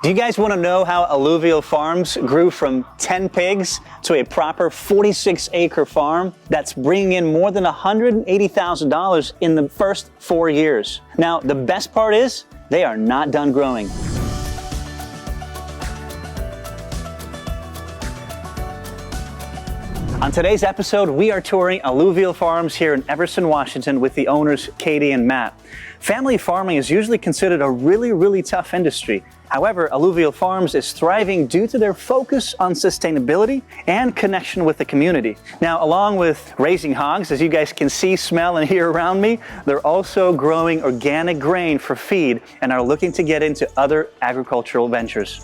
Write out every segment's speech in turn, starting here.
Do you guys want to know how Alluvial Farms grew from 10 pigs to a proper 46-acre farm that's bringing in more than $180,000 in the first 4 years? Now, the best part is they are not done growing. On today's episode, we are touring Alluvial Farms here in Everson, Washington with the owners, Katie and Matt. Family farming is usually considered a really tough industry. However, Alluvial Farms is thriving due to their focus on sustainability and connection with the community. Now, along with raising hogs, as you guys can see, smell, and hear around me, they're also growing organic grain for feed and are looking to get into other agricultural ventures.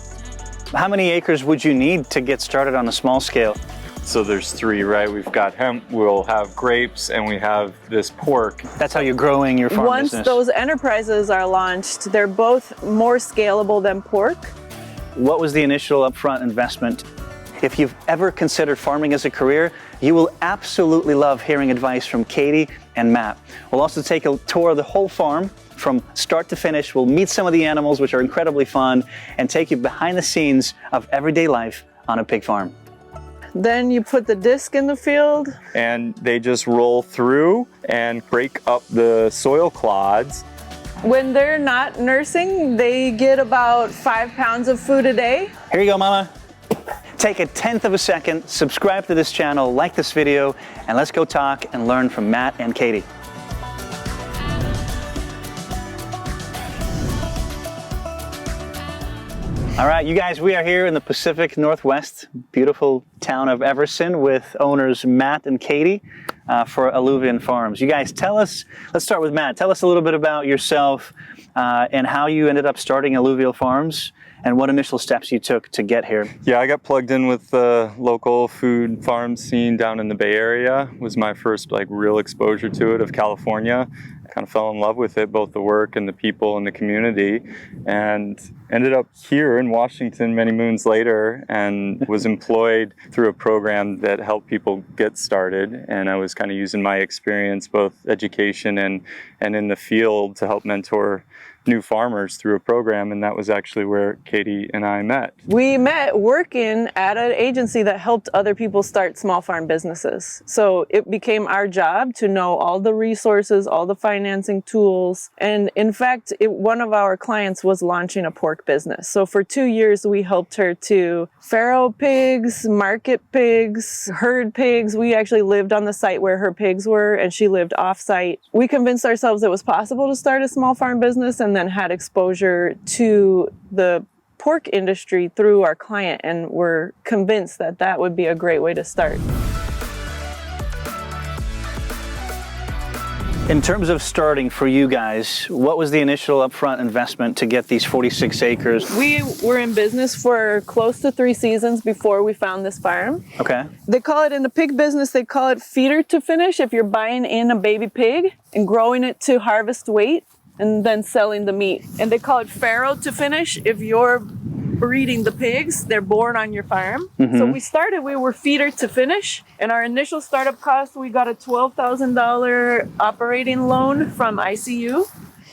How many acres would you need to get started on a small scale? So there's three, right? We've got hemp, we'll have grapes, and we have this pork. That's how you're growing your farm Once business. those enterprises are launched, they're both more scalable than pork. What was the initial upfront investment? If you've ever considered farming as a career, you will absolutely love hearing advice from Katie and Matt. We'll also take a tour of the whole farm from start to finish. We'll meet some of the animals, which are incredibly fun, and take you behind the scenes of everyday life on a pig farm. Then you put the disc in the field. And they just roll through and break up the soil clods. When they're not nursing, they get about 5 pounds of food a day. Here you go, Mama. Take a 1/10 of a second, subscribe to this channel, like this video, and let's go talk and learn from Matt and Katie. All right, you guys, we are here in the Pacific Northwest, beautiful town of Everson with owners Matt and Katie for Alluvial Farms. You guys, tell us, let's start with Matt. Tell us a little bit about yourself and how you ended up starting Alluvial Farms and what initial steps you took to get here. Yeah, I got plugged in with the local food farm scene down in the Bay Area. It was my first real exposure to it of California. I kind of fell in love with it, both the work and the people and the community, and ended up here in Washington many moons later and was employed through a program that helped people get started. And I was kind of using my experience, both education and in the field, to help mentor new farmers through a program, and that was actually where Katie and I met. We met working at an agency that helped other people start small farm businesses. So it became our job to know all the resources, all the financing tools. And in fact, one of our clients was launching a pork business. So for 2 years, we helped her to farrow pigs, market pigs, herd pigs. We actually lived on the site where her pigs were, and she lived off-site. We convinced ourselves it was possible to start a small farm business, and then had exposure to the pork industry through our client, and were convinced that that would be a great way to start. In terms of starting for you guys, what was the initial upfront investment to get these 46 acres? We were in business for close to 3 seasons before we found this farm. Okay. They call it, in the pig business, they call it feeder to finish. If you're buying in a baby pig and growing it to harvest weight and then selling the meat. And they call it farrow to finish. If you're breeding the pigs, they're born on your farm. So we were feeder to finish, and our initial startup cost, we got a $12,000 operating loan from ICU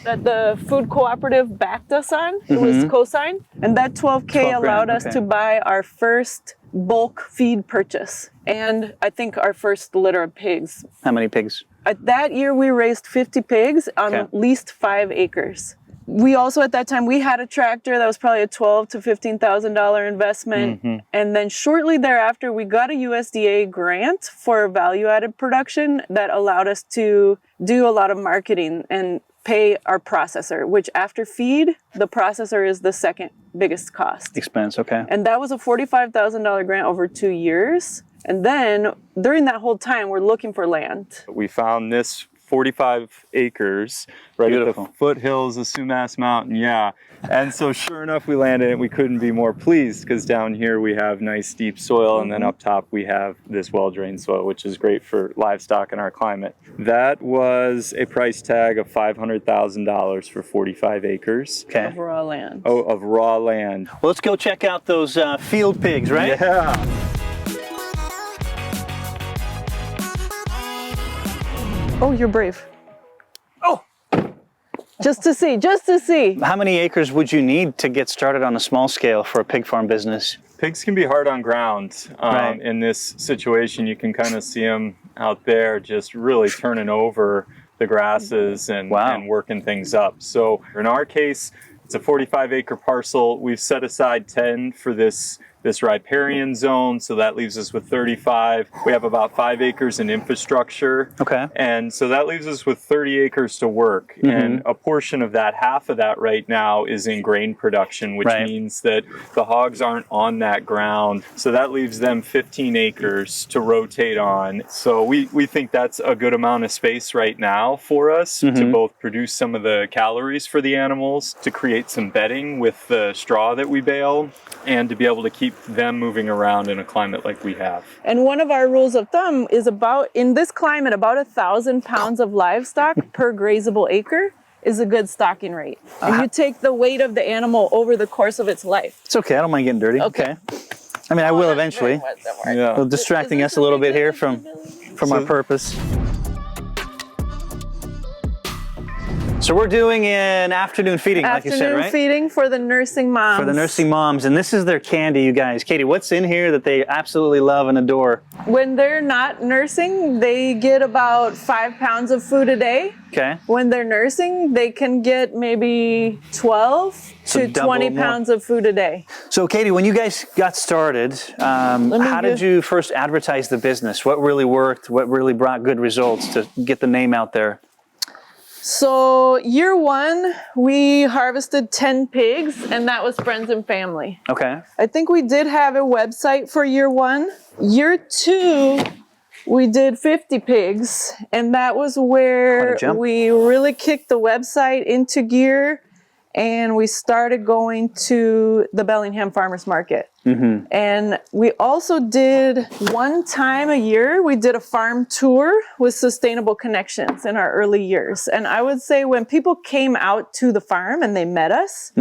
that the food cooperative backed us on. It was co-signed, and that 12K allowed us to buy our first bulk feed purchase, and I think our first litter of pigs. How many pigs? That year we raised 50 pigs on at least 5 acres. We also, at that time, we had a tractor that was probably a $12,000 to $15,000 investment. And then shortly thereafter, we got a USDA grant for value-added production that allowed us to do a lot of marketing and pay our processor, which after feed, the processor is the second biggest cost. Expense, okay. And that was a $45,000 grant over 2 years. And then during that whole time, we're looking for land. We found this 45 acres right Beautiful. at the foothills of Sumas Mountain, yeah. And so sure enough, we landed it. We couldn't be more pleased because down here we have nice deep soil, and then up top we have this well-drained soil, which is great for livestock in our climate. That was a price tag of $500,000 for 45 acres. Okay. Of raw land. Oh, of raw land. Well, let's go check out those field pigs, right? Yeah. Oh, you're brave. Oh! Just to see. How many acres would you need to get started on a small scale for a pig farm business? Pigs can be hard on ground. Right. In this situation, you can kind of see them out there just really turning over the grasses and working things up. So in our case, it's a 45-acre parcel. We've set aside 10 for this riparian zone, so that leaves us with 35. We have about 5 acres in infrastructure. Okay. And so that leaves us with 30 acres to work. Mm-hmm. And a portion of that, half of that right now, is in grain production, which means that the hogs aren't on that ground. So that leaves them 15 acres to rotate on. So we think that's a good amount of space right now for us to both produce some of the calories for the animals, to create some bedding with the straw that we bale, and to be able to keep them moving around in a climate like we have. And one of our rules of thumb is in this climate, about 1,000 pounds of livestock per grazable acre is a good stocking rate. And you take the weight of the animal over the course of its life. It's okay, I don't mind getting dirty. Okay. I mean, I will eventually. Yeah. Well, distracting us a little bit here from our purpose. So we're doing an afternoon feeding, like you said, right? Afternoon feeding for the nursing moms. For the nursing moms, and this is their candy, you guys. Katie, what's in here that they absolutely love and adore? When they're not nursing, they get about 5 pounds of food a day. Okay. When they're nursing, they can get maybe 12 So to 20 more. pounds of food a day. So Katie, when you guys got started, how did you first advertise the business? What really worked? What really brought good results to get the name out there? So year one, we harvested 10 pigs, and that was friends and family. Okay. I think we did have a website for year one. Year two, we did 50 pigs, and that was where we really kicked the website into gear, and we started going to the Bellingham Farmers Market. Mm-hmm. And we also did one time a year, we did a farm tour with Sustainable Connections in our early years. And I would say when people came out to the farm and they met us,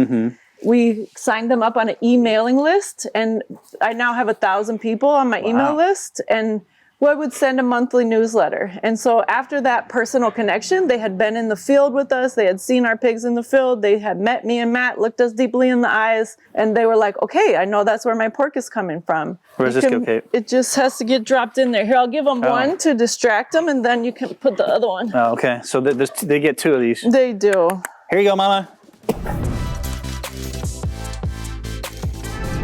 we signed them up on an emailing list. And I now have 1,000 people on my email list. And I would send a monthly newsletter. And so after that personal connection, they had been in the field with us. They had seen our pigs in the field. They had met me and Matt, looked us deeply in the eyes, and they were like, okay, I know that's where my pork is coming from. Where's this go, Kate? It just has to get dropped in there. Here, I'll give them one to distract them, and then you can put the other one. Oh, okay. So they get 2 of these. They do. Here you go, Mama.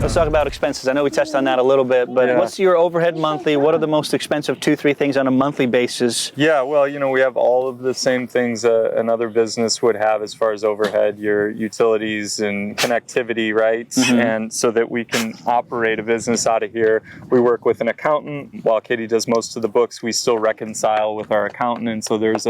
Let's talk about expenses. I know we touched on that a little bit, but what's your overhead monthly? What are the most expensive 2-3 things on a monthly basis? Yeah, well, we have all of the same things another business would have as far as overhead, your utilities and connectivity, right? And so that we can operate a business out of here, we work with an accountant. While Katie does most of the books, we still reconcile with our accountant, and so there's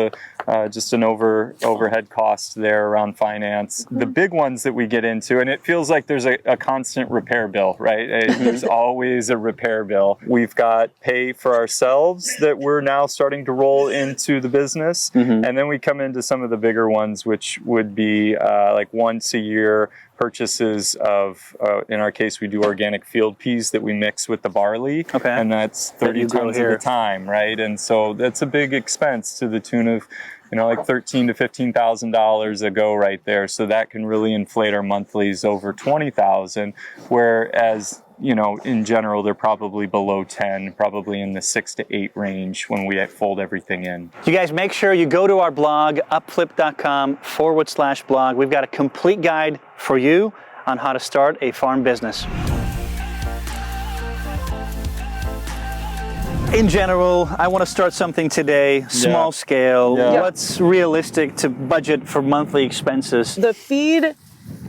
just an overhead cost there around finance. The big ones that we get into, and it feels like there's a constant repair bill, right? There's always a repair bill. We've got pay for ourselves that we're now starting to roll into the business. And then we come into some of the bigger ones, which would be like once a year purchases of, in our case, we do organic field peas that we mix with the barley. Okay. And that's 30 tons at a time, right? And so that's a big expense to the tune of like $13,000 to $15,000 a go right there. So that can really inflate our monthlies over $20,000. Whereas, in general, they're probably below 10, probably in the 6 to 8 range when we fold everything in. You guys make sure you go to our blog, upflip.com/blog. We've got a complete guide for you on how to start a farm business. In general, I want to start something today, small scale. What's realistic to budget for monthly expenses? The feed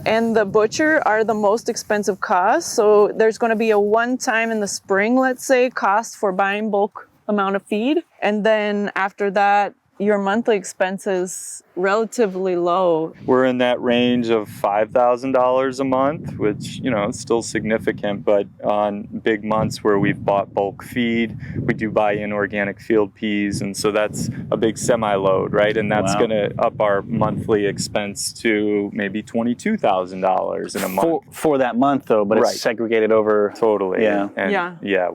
and the butcher are the most expensive costs. So there's going to be a one-time in the spring, let's say, cost for buying bulk amount of feed. And then after that, your monthly expenses relatively low. We're in that range of $5,000 a month, which, it's still significant, but on big months where we've bought bulk feed, we do buy in organic field peas, and so that's a big semi-load, right? And that's going to up our monthly expense to maybe $22,000 in a month. For that month, though, but it's segregated over... Totally. Yeah.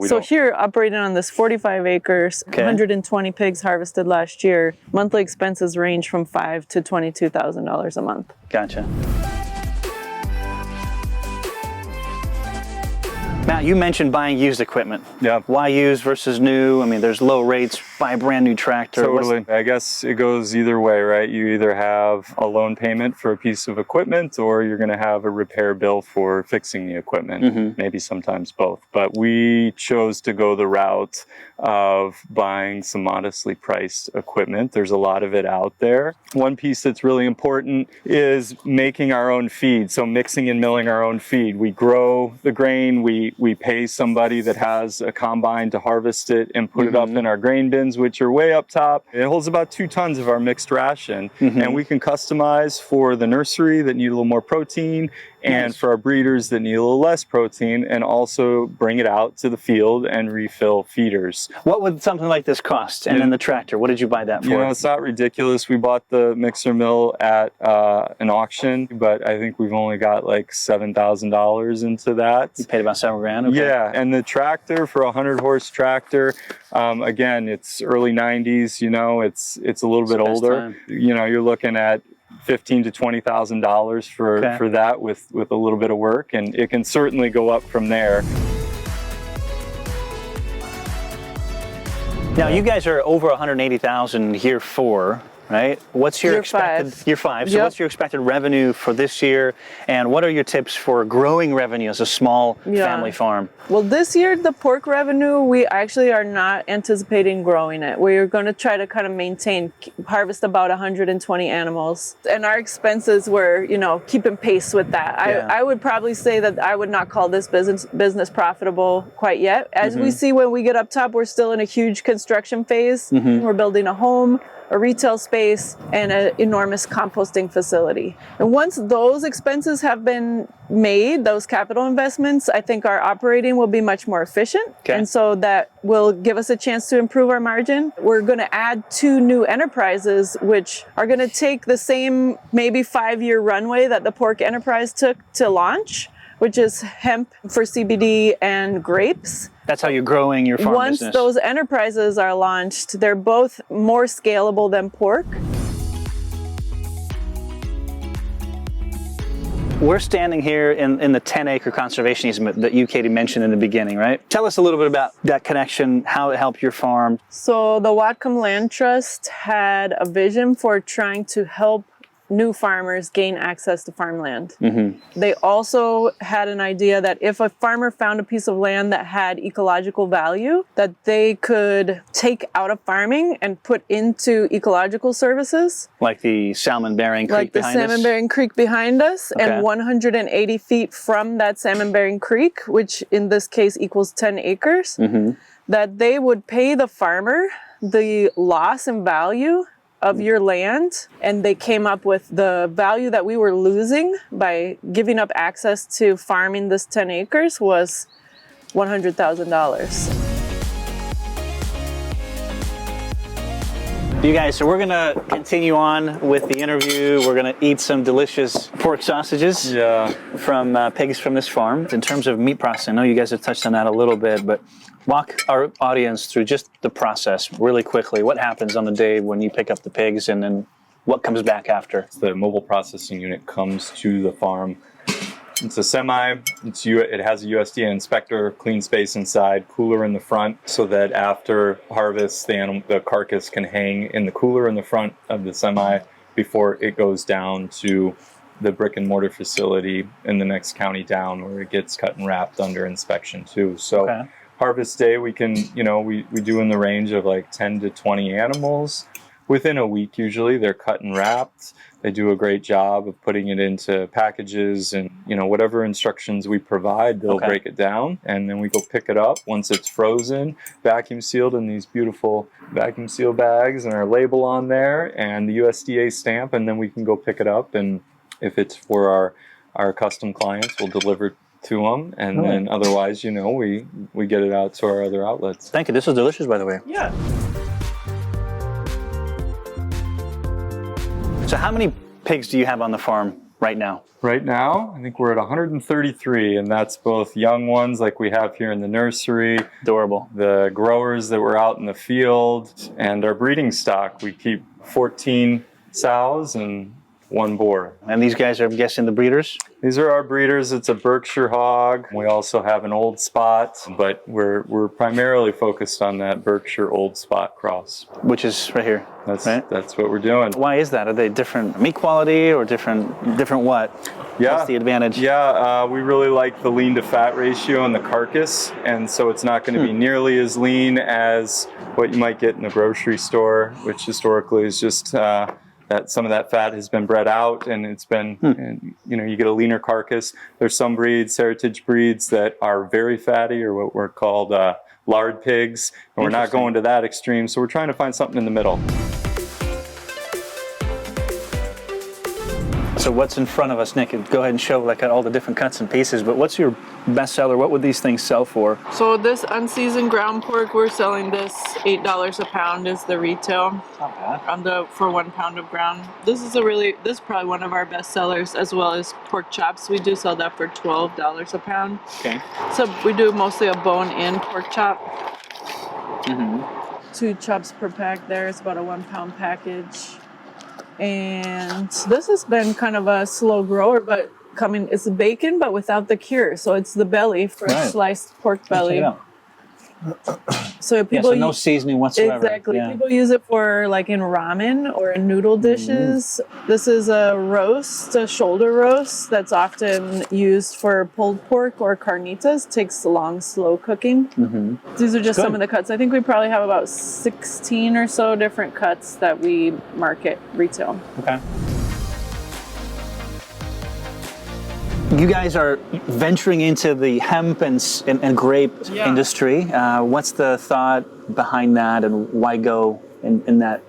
So here, operating on this 45 acres, 120 pigs harvested last year, monthly expenses range from $5,000 $25,000 to $22,000 a month. Gotcha. Matt, you mentioned buying used equipment. Yeah. Why used versus new? I mean, there's low rates. Buy a brand new tractor. Totally. I guess it goes either way, right? You either have a loan payment for a piece of equipment, or you're going to have a repair bill for fixing the equipment. Maybe sometimes both. But we chose to go the route of buying some modestly priced equipment. There's a lot of it out there. One piece that's really important is making our own feed. So mixing and milling our own feed. We grow the grain. We pay somebody that has a combine to harvest it and put it up in our grain bins, which are way up top. It holds about 2 tons of our mixed ration. And we can customize for the nursery that need a little more protein, and for our breeders that need a little less protein, and also bring it out to the field and refill feeders. What would something like this cost? And then the tractor, what did you buy that for? You know, it's not ridiculous. We bought the mixer mill at an auction, but I think we've only got like $7,000 into that. You paid about several grand? Okay. Yeah, and the tractor, for a 100-horse tractor, again, it's early 90s, you know, it's a little bit older. You know, you're looking at $15,000 to $20,000 for that with a little bit of work, and it can certainly go up from there. Now, you guys are over 180,000 year 4, right? What's your expected year 5? So what's your expected revenue for this year, and what are your tips for growing revenue as a small family farm? Well, this year, the pork revenue, we actually are not anticipating growing it. We're going to try to kind of maintain, harvest about 120 animals. And our expenses were, you know, keeping pace with that. I would probably say that I would not call this business profitable quite yet. As we see when we get up top, we're still in a huge construction phase. We're building a home, a retail space, and an enormous composting facility. And once those expenses have been made, those capital investments, I think our operating will be much more efficient. And so that will give us a chance to improve our margin. We're going to add 2 new enterprises, which are going to take the same maybe 5-year runway that the pork enterprise took to launch, which is hemp for CBD and grapes. That's how you're growing your farm business. Once those enterprises are launched, they're both more scalable than pork. We're standing here in the 10-acre conservation easement that you, Katie, mentioned in the beginning, right? Tell us a little bit about that connection, how it helped your farm. So the Whatcom Land Trust had a vision for trying to help new farmers gain access to farmland. They also had an idea that if a farmer found a piece of land that had ecological value, that they could take out of farming and put into ecological services. Like the salmon-bearing creek behind us? Like the salmon-bearing creek behind us, and 180 feet from that salmon-bearing creek, which in this case equals 10 acres, that they would pay the farmer the loss in value of your land, and they came up with the value that we were losing by giving up access to farming this 10 acres was $100,000. You guys, so we're gonna continue on with the interview. We're gonna eat some delicious pork sausages from pigs from this farm. In terms of meat processing, I know you guys have touched on that a little bit, but walk our audience through just the process really quickly. What happens on the day when you pick up the pigs, and then what comes back after? The mobile processing unit comes to the farm. It's a semi, it has a USDA inspector, clean space inside, cooler in the front, so that after harvest, the carcass can hang in the cooler in the front of the semi before it goes down to the brick and mortar facility in the next county down, where it gets cut and wrapped under inspection too. So harvest day, we can, we do in the range of like 10 to 20 animals. Within a week, usually, they're cut and wrapped. They do a great job of putting it into packages, and whatever instructions we provide, they'll break it down, and then we go pick it up once it's frozen, vacuum sealed in these beautiful vacuum seal bags, and our label on there and the USDA stamp, and then we can go pick it up. And if it's for our custom clients, we'll deliver to them, and then otherwise, we get it out to our other outlets. Thank you. This is delicious, by the way. Yeah. So how many pigs do you have on the farm right now? Right now, I think we're at 133, and that's both young ones like we have here in the nursery, Adorable. the growers that were out in the field, and our breeding stock. We keep 14 sows and 1 boar. And these guys are, I'm guessing, the breeders? These are our breeders. It's a Berkshire hog. We also have an Old Spot, but we're primarily focused on that Berkshire Old Spot cross. Which is right here. That's what we're doing. Why is that? Are they different meat quality or different what? Yeah. What's the advantage? Yeah, we really like the lean to fat ratio in the carcass, and so it's not going to be nearly as lean as what you might get in the grocery store, which historically is just that some of that fat has been bred out, and it's been, and, you know, you get a leaner carcass. There's some breeds, heritage breeds, that are very fatty, or what we're called lard pigs, and we're not going to that extreme, so we're trying to find something in the middle. So what's in front of us, Nick? Go ahead and show like all the different cuts and pieces, but what's your best seller? What would these things sell for? So this unseasoned ground pork, we're selling this $8 a pound is the retail. Not bad. For 1 pound of ground. This is probably one of our best sellers, as well as pork chops. We do sell that for $12 a pound. Okay. So we do mostly a bone-in pork chop. 2 chops per pack there. It's about a 1 pound package. And this has been kind of a slow grower, but it's bacon, but without the cure. So it's the belly, fresh sliced pork belly. So people no seasoning whatsoever. Exactly. Yeah. People use it for like in ramen or in noodle dishes. This is a roast, a shoulder roast that's often used for pulled pork or carnitas. Takes long, slow cooking. These are just some of the cuts. I think we probably have about 16 or so different cuts that we market retail. Okay. You guys are venturing into the hemp and grape industry. What's the thought behind that, and why go in that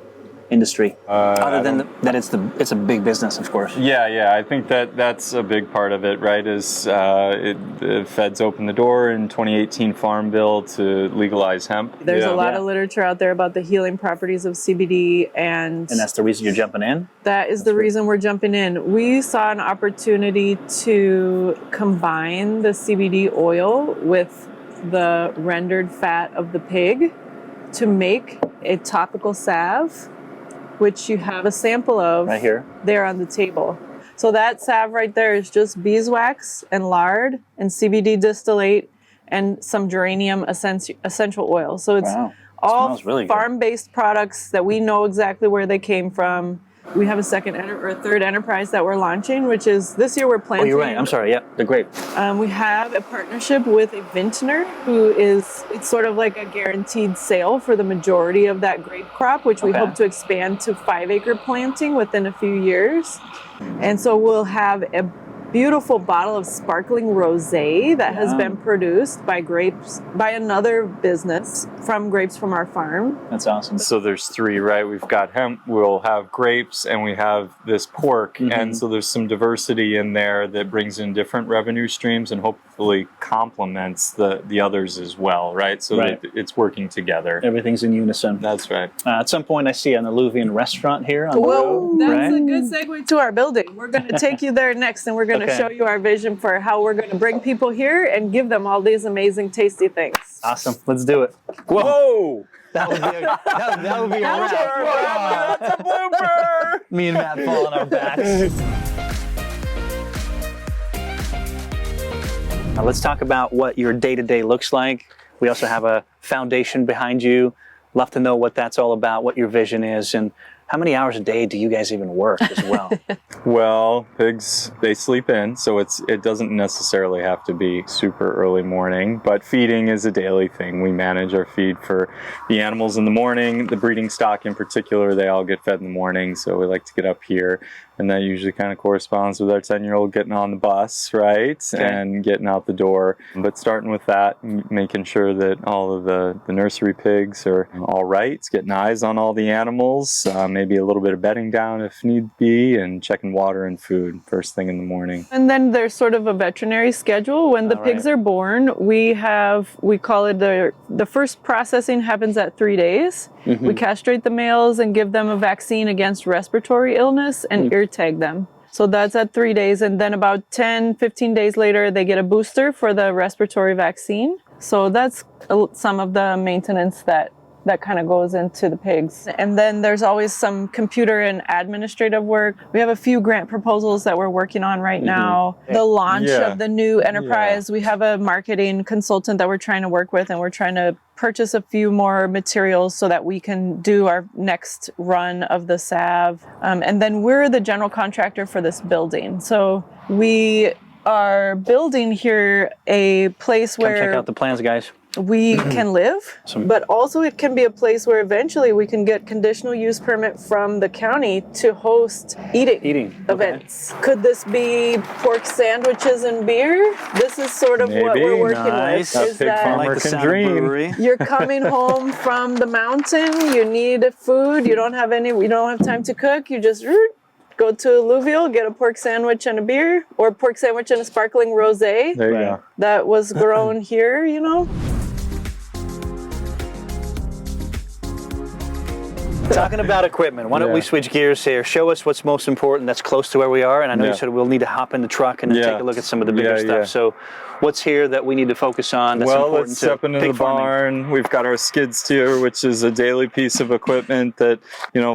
industry? Other than that, it's a big business, of course. Yeah. I think that's a big part of it, right? Is the feds opened the door in 2018 Farm Bill to legalize hemp. There's a lot of literature out there about the healing properties of CBD, and that's the reason you're jumping in? That is the reason we're jumping in. We saw an opportunity to combine the CBD oil with the rendered fat of the pig to make a topical salve, which you have a sample of right here there on the table. So that salve right there is just beeswax and lard and CBD distillate and some geranium essential oil. So it's all really farm-based products that we know exactly where they came from. We have a third enterprise that we're launching, which is this year we're planting. Oh, you're right. I'm sorry. Yeah, the grape. We have a partnership with a vintner it's sort of like a guaranteed sale for the majority of that grape crop, which we hope to expand to 5-acre planting within a few years. And so we'll have a beautiful bottle of sparkling rosé that has been produced by another business from grapes from our farm. That's awesome. So there's 3, right? We've got hemp, we'll have grapes, and we have this pork. And so there's some diversity in there that brings in different revenue streams and hopefully complements the others as well, right? So that it's working together. Everything's in unison. That's right. At some point I see an Alluvian restaurant here on the road. That's a good segue to our building. We're going to take you there next, and we're going to show you our vision for how we're going to bring people here and give them all these amazing, tasty things. Awesome. Let's do it. Whoa! That would be a wrap. That's a blooper! Me and Matt fall on our backs. Now let's talk about what your day-to-day looks like. We also have a foundation behind you. Love to know what that's all about, what your vision is, and how many hours a day do you guys even work as well? Well, pigs, they sleep in, so it doesn't necessarily have to be super early morning, but feeding is a daily thing. We manage our feed for the animals in the morning. The breeding stock in particular, they all get fed in the morning, so we like to get up here, and that usually kind of corresponds with our 10-year-old getting on the bus, right, and getting out the door. But starting with that, making sure that all of the nursery pigs are all right, getting eyes on all the animals, maybe a little bit of bedding down if need be, and checking water and food first thing in the morning. And then there's sort of a veterinary schedule. When the pigs are born, we call it the first processing happens at 3 days. We castrate the males and give them a vaccine against respiratory illness and ear tag them. So that's at 3 days. And then about 10-15 days later, they get a booster for the respiratory vaccine. So that's some of the maintenance that that kind of goes into the pigs. And then there's always some computer and administrative work. We have a few grant proposals that we're working on right now. The launch of the new enterprise, we have a marketing consultant that we're trying to work with, and we're trying to purchase a few more materials so that we can do our next run of the salve. And then we're the general contractor for this building. So we are building here a place Come where check out the plans, guys. we can live, but also it can be a place where eventually we can get conditional use permit from the county to host eating events. Okay. Could this be pork sandwiches and beer? This is sort of what we're working with. Is that farmer can dream. You're coming home from the mountain, you need food, you don't have time to cook, you just go to Alluvial, get a pork sandwich and a beer, or a pork sandwich and a sparkling rosé. There you go. That was grown here, you know. Talking about equipment, why don't we switch gears here? Show us what's most important that's close to where we are. And I know you said we'll need to hop in the truck and then take a look at some of the bigger stuff. So what's here that we need to focus on that's important let's step into the barn. We've got our skid steer, which is a daily piece of equipment that,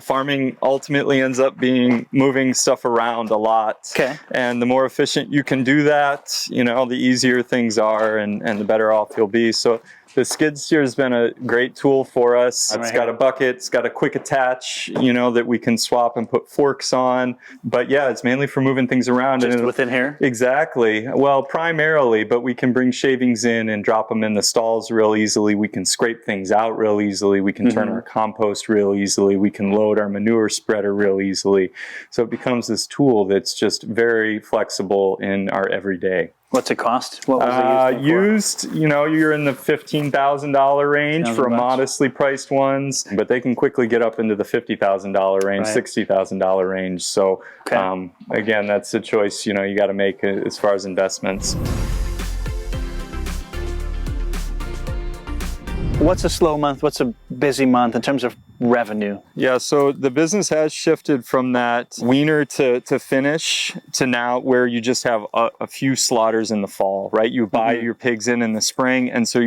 farming ultimately ends up being moving stuff around a lot. Okay. And the more efficient you can do that, the easier things are and the better off you'll be. So the skid steer has been a great tool for us. It's got a bucket, it's got a quick attach, that we can swap and put forks on. But yeah, it's mainly for moving things around. Just within here? Exactly. Well, primarily, but we can bring shavings in and drop them in the stalls real easily. We can scrape things out real easily. We can turn our compost real easily. We can load our manure spreader real easily. So it becomes this tool that's just very flexible in our everyday. What's it cost? What was it used? You're in the $15,000 range for modestly priced ones, but they can quickly get up into the $50,000 range, $60,000 range. So again, that's a choice you got to make as far as investments. What's a slow month? What's a busy month in terms of revenue? Yeah, so the business has shifted from that weaner to finish to now where you just have a few slaughters in the fall, right? You buy your pigs in the spring, and so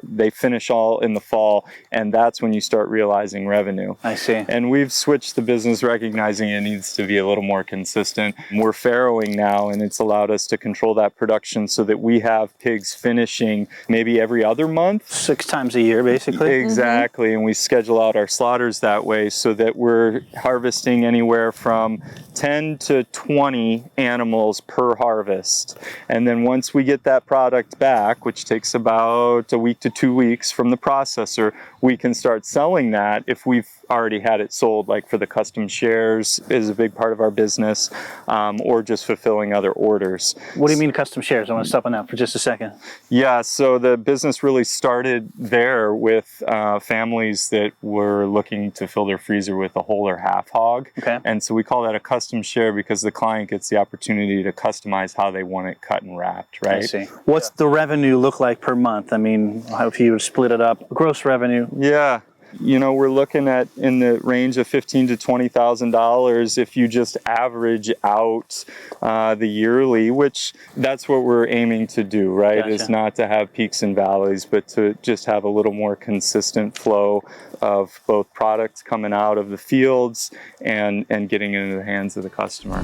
they finish all in the fall, and that's when you start realizing revenue. I see. And we've switched the business, recognizing it needs to be a little more consistent. We're farrowing now, and it's allowed us to control that production so that we have pigs finishing maybe every other month. 6 times a year, basically. Exactly, and we schedule out our slaughters that way so that we're harvesting anywhere from 10 to 20 animals per harvest. And then once we get that product back, which takes about a week to 2 weeks from the processor, we can start selling that if we've already had it sold, like for the custom shares is a big part of our business, or just fulfilling other orders. What do you mean custom shares? I want to stop on that for just a second. Yeah, so the business really started there with families that were looking to fill their freezer with a whole or half hog. Okay. And so we call that a custom share because the client gets the opportunity to customize how they want it cut and wrapped, right? I see. What's the revenue look like per month? I mean, how if you split it up, gross revenue? Yeah. We're looking at in the range of $15,000 to $20,000 if you just average out the yearly, which that's what we're aiming to do, right? Gotcha. Is not to have peaks and valleys, but to just have a little more consistent flow of both products coming out of the fields and getting into the hands of the customer.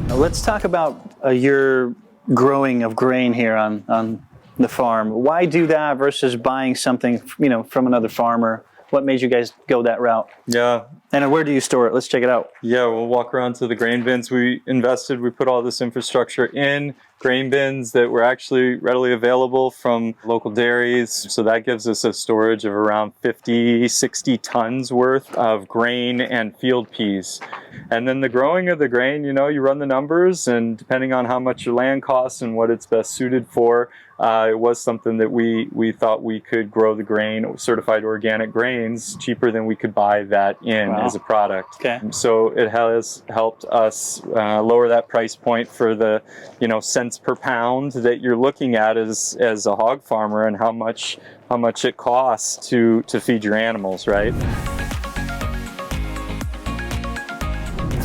Now let's talk about your growing of grain here on the farm. Why do that versus buying something, from another farmer? What made you guys go that route? Yeah. And where do you store it? Let's check it out. Yeah, we'll walk around to the grain bins. We put all this infrastructure in grain bins that were actually readily available from local dairies. So that gives us a storage of around 50, 60 tons worth of grain and field peas. And then the growing of the grain, you run the numbers, and depending on how much your land costs and what it's best suited for, it was something that we thought we could grow the grain, certified organic grains, cheaper than we could buy that in as a product. Okay. So it has helped us lower that price point for the cents per pound that you're looking at as a hog farmer, and how much it costs to feed your animals, right?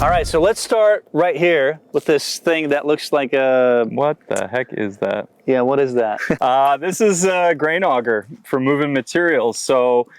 All right, so let's start right here with this thing that looks like a... What the heck is that? Yeah, what is that? This is a grain auger for moving materials. So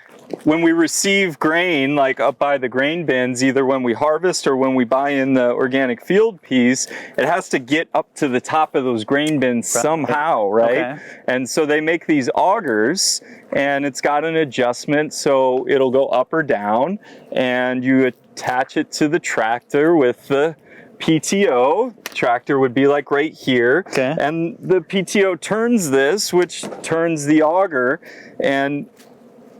when we receive grain, like up by the grain bins, either when we harvest or when we buy in the organic field piece, it has to get up to the top of those grain bins somehow, right? Okay. And so they make these augers, and it's got an adjustment, so it'll go up or down, and you attach it to the tractor with the PTO. Tractor would be like right here. Okay. And the PTO turns this, which turns the auger, and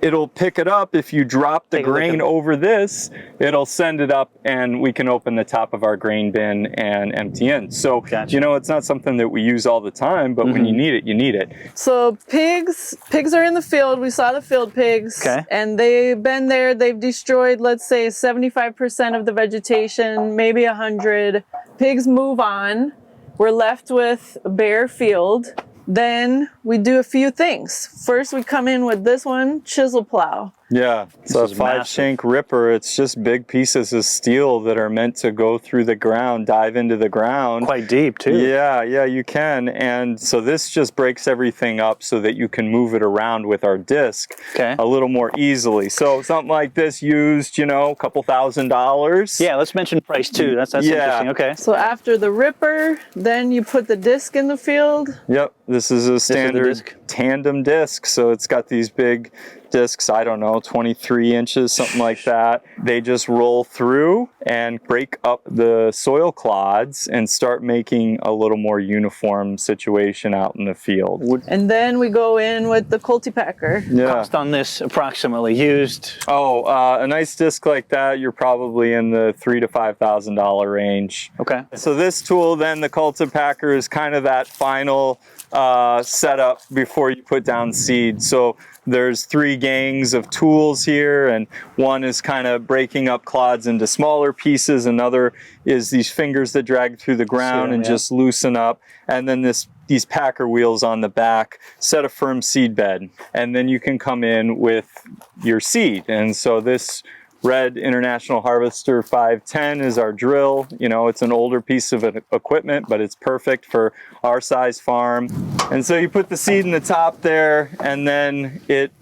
it'll pick it up. If you drop the grain over this, it'll send it up, and we can open the top of our grain bin and empty in. So, you know, it's not something that we use all the time, but when you need it, you need it. So pigs are in the field. We saw the field pigs, and they've been there. They've destroyed, let's say, 75% of the vegetation, maybe 100. Pigs move on. We're left with a bare field. Then we do a few things. First, we come in with this one, chisel plow. Yeah, it's a 5-shank ripper. It's just big pieces of steel that are meant to go through the ground, dive into the ground. Quite deep, too. Yeah, you can. And so this just breaks everything up so that you can move it around with our disc a little more easily. So something like this used, you know, a couple $1,000. Yeah, let's mention price, too. That's interesting. Okay. So after the ripper, then you put the disc in the field. Yep, this is a standard tandem disc. So it's got these big discs, I don't know, 23 inches, something like that. They just roll through and break up the soil clods and start making a little more uniform situation out in the field. And then we go in with the cultipacker. Cost on this approximately used? Oh, a nice disc like that, you're probably in the $3,000 to $5,000 range. Okay. So this tool, then the cultipacker, is kind of that final setup before you put down seed. So there's 3 gangs of tools here, and one is kind of breaking up clods into smaller pieces. Another is these fingers that drag through the ground and just loosen up. And then these packer wheels on the back set a firm seed bed. And then you can come in with your seed. And so this Red International Harvester 510 is our drill. You know, it's an older piece of equipment, but it's perfect for our size farm. And so you put the seed in the top there, and then it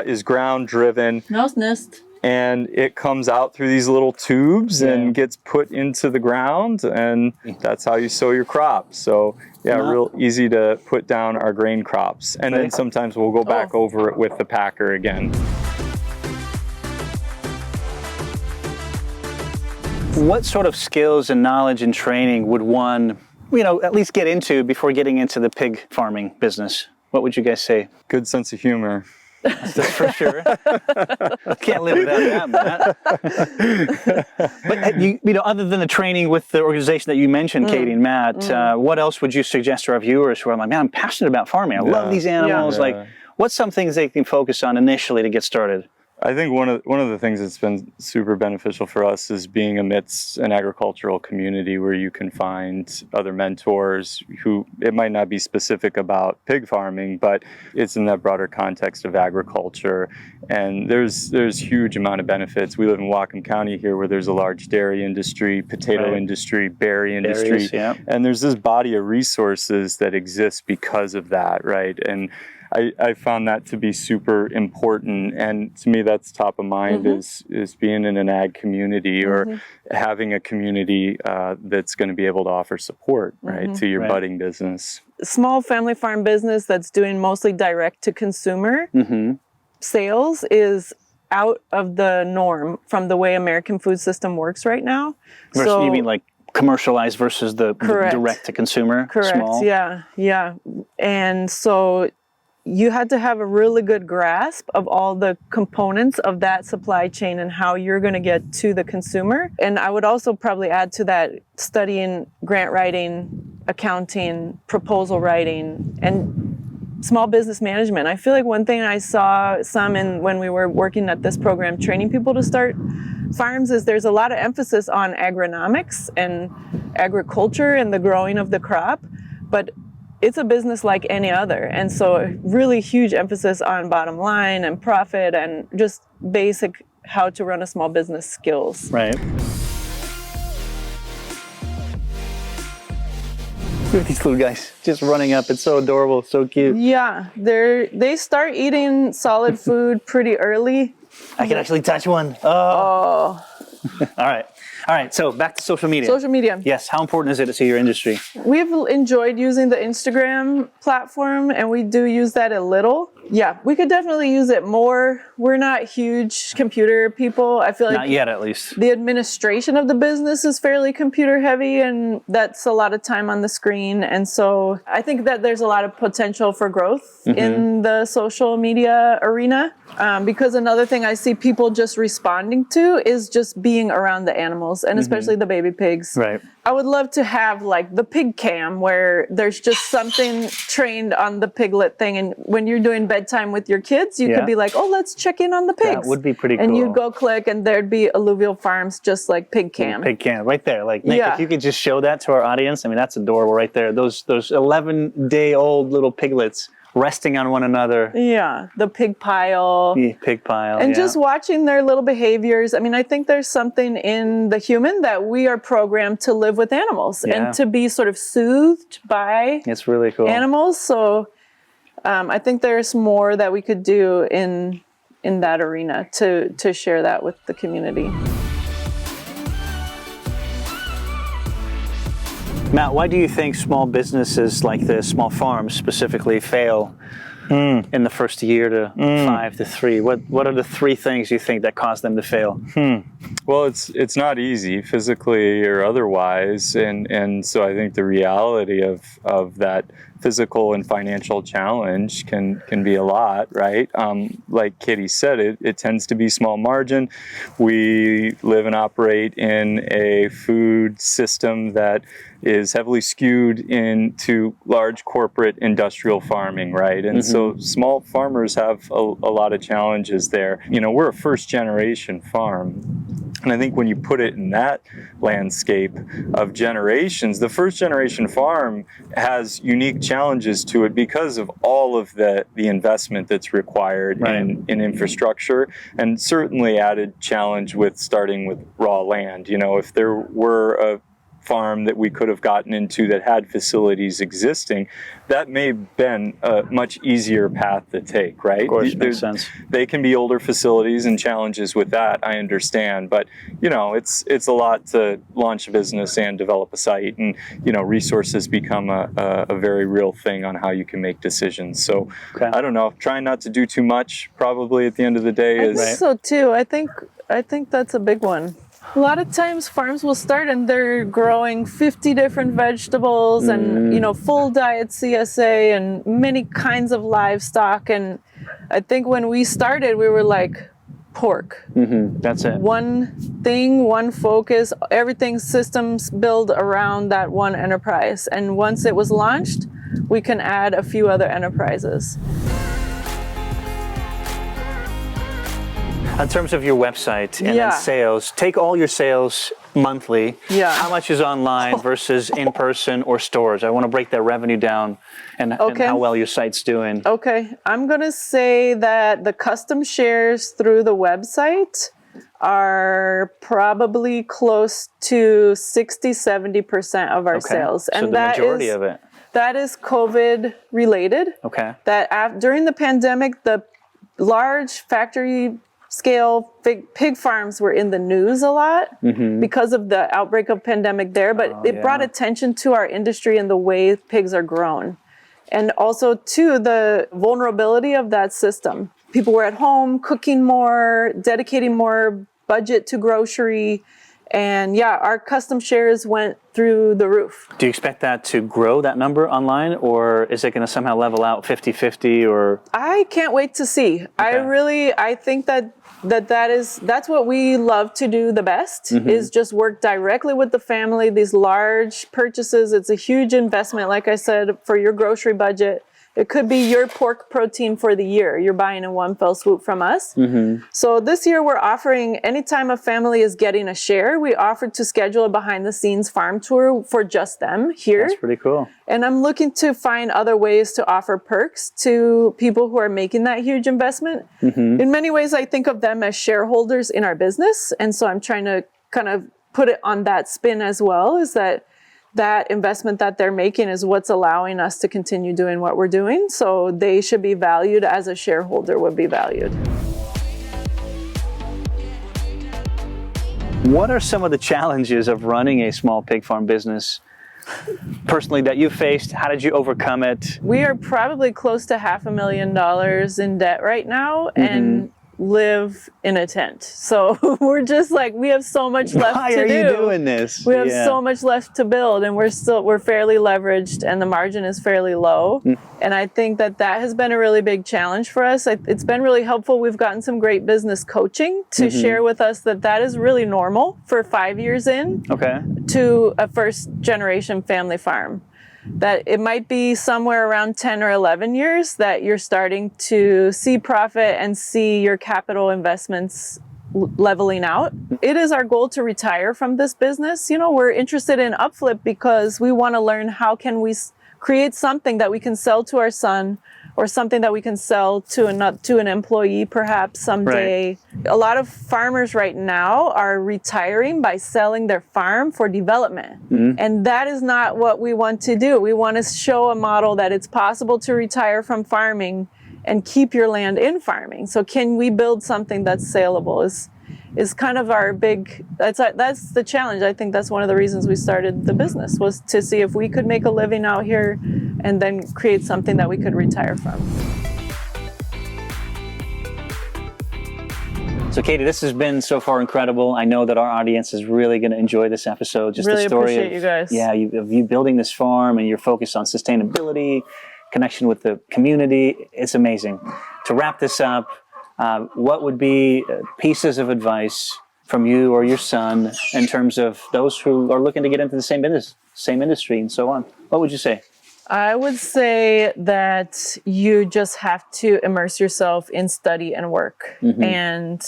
is ground driven. Mouse nest. And it comes out through these little tubes and gets put into the ground, and that's how you sow your crops. So yeah, real easy to put down our grain crops. And then sometimes we'll go back over it with the packer again. What sort of skills and knowledge and training would one, you know, at least get into before getting into the pig farming business? What would you guys say? Good sense of humor. That's for sure. Can't live without that, Matt. But you know, other than the training with the organization that you mentioned, Katie and Matt, what else would you suggest to our viewers who are like, man, I'm passionate about farming. I love these animals. Like, what's some things they can focus on initially to get started? I think one of the things that's been super beneficial for us is being amidst an agricultural community where you can find other mentors who, it might not be specific about pig farming, but it's in that broader context of agriculture. And there's huge amount of benefits. We live in Whatcom County here, where there's a large dairy industry, potato industry, berry industry, and there's this body of resources that exists because of that, right? And I found that to be super important, and to me that's top of mind is being in an ag community or having a community that's going to be able to offer support, right, to your budding business. Small family farm business that's doing mostly direct to consumer sales is out of the norm from the way American food system works right now. So you mean like commercialized versus the direct to consumer? Correct. Small? Yeah. And so you had to have a really good grasp of all the components of that supply chain and how you're going to get to the consumer. And I would also probably add to that studying grant writing, accounting, proposal writing, and small business management. I feel like one thing I saw when we were working at this program, training people to start farms, is there's a lot of emphasis on agronomics and agriculture and the growing of the crop, but it's a business like any other. And so a really huge emphasis on bottom line and profit and just basic how to run a small business skills. Right. Look at these little guys just running up. It's so adorable, so cute. Yeah, they start eating solid food pretty early. I can actually touch one. Oh. All right. So back to social media. Social media. Yes. How important is it to your industry? We've enjoyed using the Instagram platform, and we do use that a little. Yeah, we could definitely use it more. We're not huge computer people. I feel like Not yet, at least. the administration of the business is fairly computer heavy, and that's a lot of time on the screen. And so I think that there's a lot of potential for growth in the social media arena. Because another thing I see people just responding to is just being around the animals, and especially the baby pigs. Right. I would love to have like the pig cam where there's just something trained on the piglet thing. And when you're doing bedtime with your kids, you could be like, oh, let's check in on the pigs. That would be pretty cool. And you'd go click and there'd be Alluvial Farms just like pig cam. Pig cam right there. Like, Nick, if you could just show that to our audience, I mean, that's adorable right there. Those 11-day-old little piglets resting on one another. Yeah, the pig pile. Pig pile. And just watching their little behaviors. I mean, I think there's something in the human that we are programmed to live with animals and to be sort of soothed by it's really cool. animals. So I think there's more that we could do in that arena to share that with the community. Matt, why do you think small businesses like this, small farms specifically, fail in the first year to 5 to 3? What are the 3 things you think that cause them to fail? Well, it's not easy physically or otherwise, and so I think the reality of that physical and financial challenge can be a lot, right? Like Katie said, it tends to be small margin. We live and operate in a food system that is heavily skewed into large corporate industrial farming, right? And so small farmers have a lot of challenges there. You know, we're a first generation farm. And I think when you put it in that landscape of generations, the first generation farm has unique challenges to it because of all of the investment that's required in infrastructure, and certainly added challenge with starting with raw land. You know, if there were a farm that we could have gotten into that had facilities existing, that may have been a much easier path to take, right? Of course, makes sense. They can be older facilities and challenges with that, I understand, but you know, it's a lot to launch a business and develop a site, and you know, resources become a very real thing on how you can make decisions. So I don't know, trying not to do too much probably at the end of the day is... I think so too. I think that's a big one. A lot of times farms will start and they're growing 50 different vegetables and, you know, full diet CSA and many kinds of livestock. And I think when we started, we were like, pork. That's it. One thing, one focus, everything systems build around that one enterprise. And once it was launched, we can add a few other enterprises. In terms of your website and then sales, take all your sales monthly. How much is online versus in person or stores? I want to break that revenue down and how well your site's doing. Okay, I'm going to say that the custom shares through the website are probably close to 60-70% of our sales. And so the majority of it. That is COVID related. Okay. That during the pandemic, the large factory scale pig farms were in the news a lot because of the outbreak of pandemic there, but it brought attention to our industry and the way pigs are grown. And also to the vulnerability of that system. People were at home cooking more, dedicating more budget to grocery. And our custom shares went through the roof. Do you expect that to grow, that number online, or is it going to somehow level out 50-50 or? I can't wait to see. I think that's what we love to do the best is just work directly with the family, these large purchases. It's a huge investment, like I said, for your grocery budget. It could be your pork protein for the year. You're buying in one fell swoop from us. So this year we're offering, anytime a family is getting a share, we offer to schedule a behind the scenes farm tour for just them here. That's pretty cool. And I'm looking to find other ways to offer perks to people who are making that huge investment. In many ways, I think of them as shareholders in our business. And so I'm trying to kind of put it on that spin as well, is that that investment that they're making is what's allowing us to continue doing what we're doing. So they should be valued as a shareholder would be valued. What are some of the challenges of running a small pig farm business personally that you faced? How did you overcome it? We are probably close to $500,000 in debt right now and live in a tent. So we're just like, we have so much left to do. Why are you doing this? We have so much left to build, and we're fairly leveraged, and the margin is fairly low. And I think that has been a really big challenge for us. It's been really helpful. We've gotten some great business coaching to share with us that is really normal for 5 years in to a first generation family farm. That it might be somewhere around 10 or 11 years that you're starting to see profit and see your capital investments leveling out. It is our goal to retire from this business. You know, we're interested in UpFlip because we want to learn how can we create something that we can sell to our son, or something that we can sell to an employee perhaps someday. Right. A lot of farmers right now are retiring by selling their farm for development. And that is not what we want to do. We want to show a model that it's possible to retire from farming and keep your land in farming. So can we build something that's saleable is kind of our big, that's the challenge. I think that's one of the reasons we started the business, was to see if we could make a living out here and then create something that we could retire from. So Katie, this has been so far incredible. I know that our audience is really going to enjoy this episode. Just really the story appreciate you guys. Yeah, of you building this farm and your focus on sustainability, connection with the community. It's amazing. To wrap this up, what would be pieces of advice from you or your son in terms of those who are looking to get into the same industry and so on? What would you say? I would say that you just have to immerse yourself in study and work. And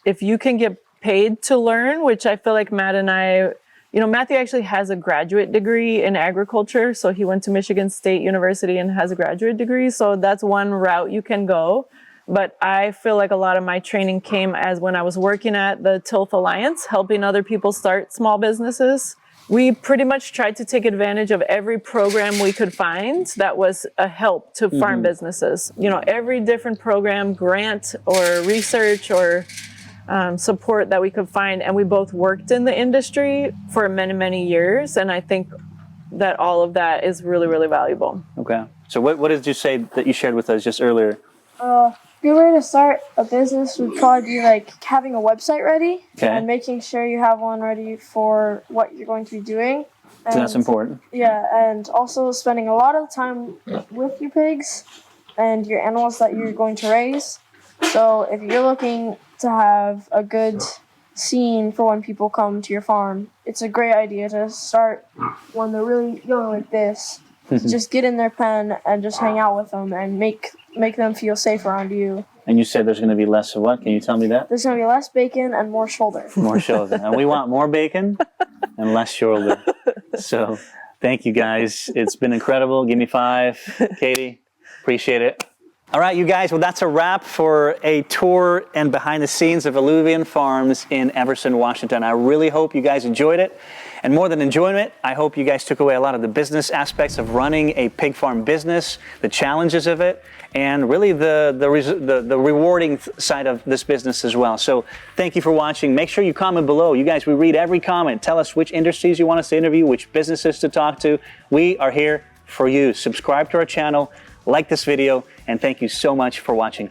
if you can get paid to learn, which I feel like Matt and I, you know, Matthew actually has a graduate degree in agriculture. So he went to Michigan State University and has a graduate degree. So that's one route you can go. But I feel like a lot of my training came as when I was working at the Tilth Alliance, helping other people start small businesses. We pretty much tried to take advantage of every program we could find that was a help to farm businesses. You know, every different program, grant or research or support that we could find. And we both worked in the industry for many, many years. And I think that all of that is really, really valuable. Okay. So what did you say that you shared with us just earlier? A good way to start a business would probably be like having a website ready and making sure you have one ready for what you're going to be doing. And, so that's important. Yeah, and also spending a lot of time with your pigs and your animals that you're going to raise. So if you're looking to have a good scene for when people come to your farm, it's a great idea to start when they're really young like this. Just get in their pen and just hang out with them and make them feel safe around you. And you said there's going to be less of what? Can you tell me that? There's going to be less bacon and more shoulder. More shoulder. And we want more bacon and less shoulder. So thank you guys. It's been incredible. Give me 5. Katie, appreciate it. All right, you guys. Well, that's a wrap for a tour and behind the scenes of Alluvial Farms in Everson, Washington. I really hope you guys enjoyed it. And more than enjoying it, I hope you guys took away a lot of the business aspects of running a pig farm business, the challenges of it, and really the rewarding side of this business as well. So thank you for watching. Make sure you comment below. You guys, we read every comment. Tell us which industries you want us to interview, which businesses to talk to. We are here for you. Subscribe to our channel, like this video, and thank you so much for watching.